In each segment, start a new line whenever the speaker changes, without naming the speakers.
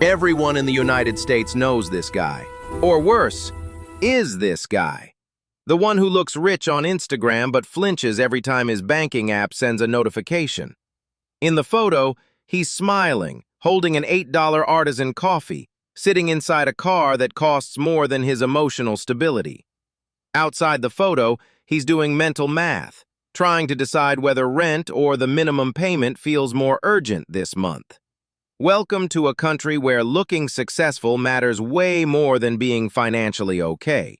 Everyone in the United States knows this guy. Or worse, is this guy. The one who looks rich on Instagram but flinches every time his banking app sends a notification. In the photo, he's smiling, holding an $8 artisan coffee, sitting inside a car that costs more than his emotional stability. Outside the photo, he's doing mental math, trying to decide whether rent or the minimum payment feels more urgent this month. Welcome to a country where looking successful matters way more than being financially okay.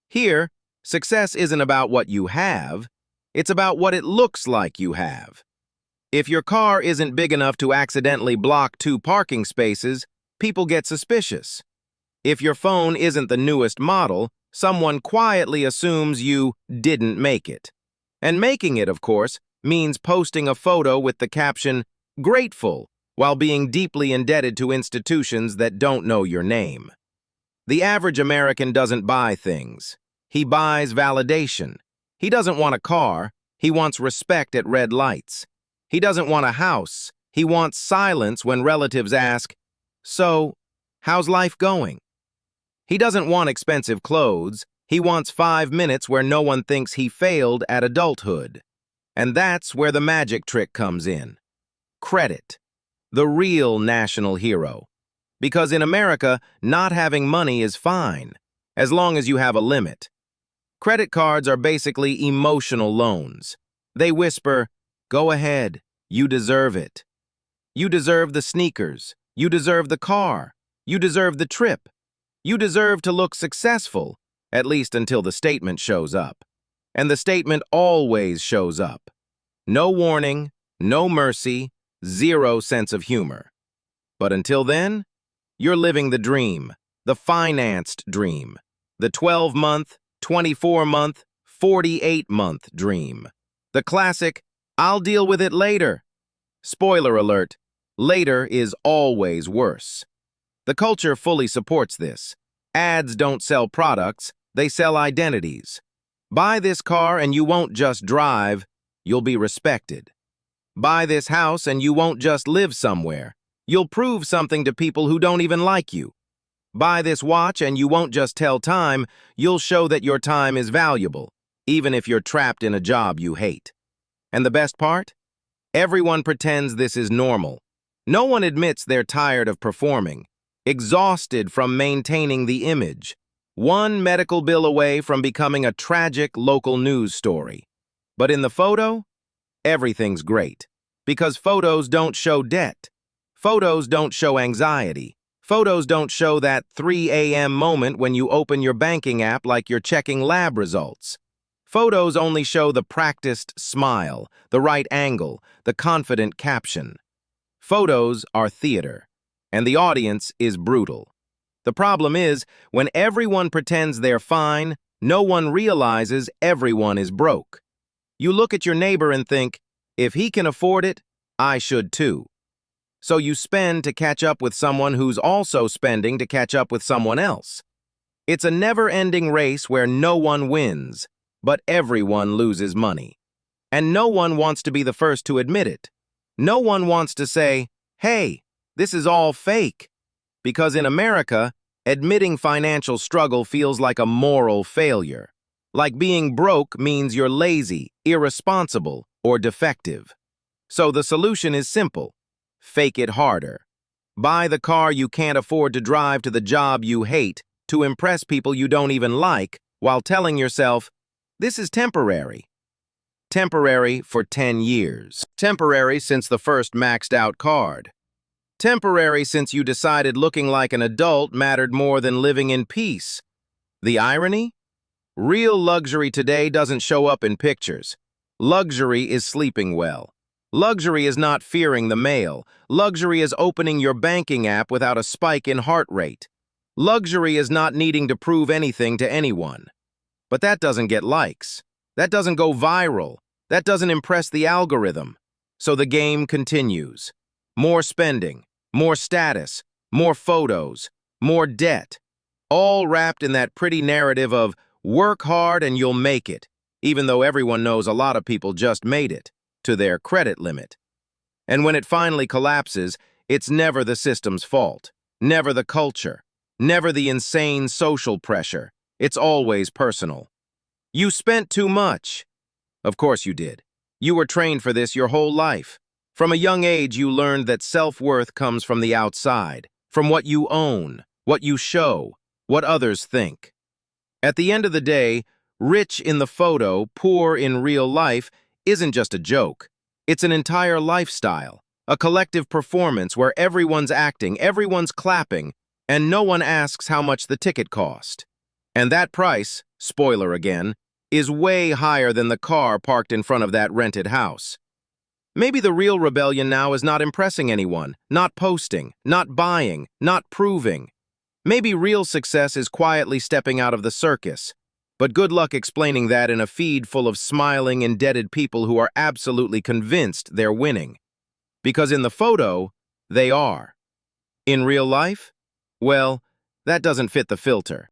Here, success isn't about what you have, it's about what it looks like you have. If your car isn't big enough to accidentally block 2 parking spaces, people get suspicious. If your phone isn't the newest model, someone quietly assumes you didn't make it. And making it, of course, means posting a photo with the caption, "Grateful," while being deeply indebted to institutions that don't know your name. The average American doesn't buy things. He buys validation. He doesn't want a car. He wants respect at red lights. He doesn't want a house. He wants silence when relatives ask, "So, how's life going?" He doesn't want expensive clothes. He wants 5 minutes where no one thinks he failed at adulthood. And that's where the magic trick comes in. Credit. The real national hero. Because in America, not having money is fine, as long as you have a limit. Credit cards are basically emotional loans. They whisper, "Go ahead, you deserve it. You deserve the sneakers. You deserve the car. You deserve the trip. You deserve to look successful," at least until the statement shows up. And the statement always shows up. No warning, no mercy, 0 sense of humor. But until then, you're living the dream, the financed dream, the 12-month, 24-month, 48-month dream. The classic, "I'll deal with it later." Spoiler alert, later is always worse. The culture fully supports this. Ads don't sell products, they sell identities. Buy this car and you won't just drive, you'll be respected. Buy this house and you won't just live somewhere. You'll prove something to people who don't even like you. Buy this watch and you won't just tell time, you'll show that your time is valuable, even if you're trapped in a job you hate. And the best part? Everyone pretends this is normal. No one admits they're tired of performing, exhausted from maintaining the image, one medical bill away from becoming a tragic local news story. But in the photo, everything's great. Because photos don't show debt. Photos don't show anxiety. Photos don't show that 3 a.m. moment when you open your banking app like you're checking lab results. Photos only show the practiced smile, the right angle, the confident caption. Photos are theater, and the audience is brutal. The problem is, when everyone pretends they're fine, no one realizes everyone is broke. You look at your neighbor and think, if he can afford it, I should too. So you spend to catch up with someone who's also spending to catch up with someone else. It's a never-ending race where no one wins, but everyone loses money. And no one wants to be the first to admit it. No one wants to say, "Hey, this is all fake." Because in America, admitting financial struggle feels like a moral failure. Like being broke means you're lazy, irresponsible, or defective. So the solution is simple. Fake it harder. Buy the car you can't afford to drive to the job you hate to impress people you don't even like while telling yourself, this is temporary. Temporary for 10 years. Temporary since the first maxed out card. Temporary since you decided looking like an adult mattered more than living in peace. The irony? Real luxury today doesn't show up in pictures. Luxury is sleeping well. Luxury is not fearing the mail. Luxury is opening your banking app without a spike in heart rate. Luxury is not needing to prove anything to anyone. But that doesn't get likes. That doesn't go viral. That doesn't impress the algorithm. So the game continues. More spending, more status, more photos, more debt. All wrapped in that pretty narrative of work hard and you'll make it, even though everyone knows a lot of people just made it to their credit limit. And when it finally collapses, it's never the system's fault. Never the culture. Never the insane social pressure. It's always personal. You spent too much. Of course you did. You were trained for this your whole life. From a young age, you learned that self-worth comes from the outside, from what you own, what you show, what others think. At the end of the day, rich in the photo, poor in real life isn't just a joke. It's an entire lifestyle, a collective performance where everyone's acting, everyone's clapping, and no one asks how much the ticket cost. And that price, spoiler again, is way higher than the car parked in front of that rented house. Maybe the real rebellion now is not impressing anyone, not posting, not buying, not proving. Maybe real success is quietly stepping out of the circus. But good luck explaining that in a feed full of smiling, indebted people who are absolutely convinced they're winning. Because in the photo, they are. In real life? Well, that doesn't fit the filter.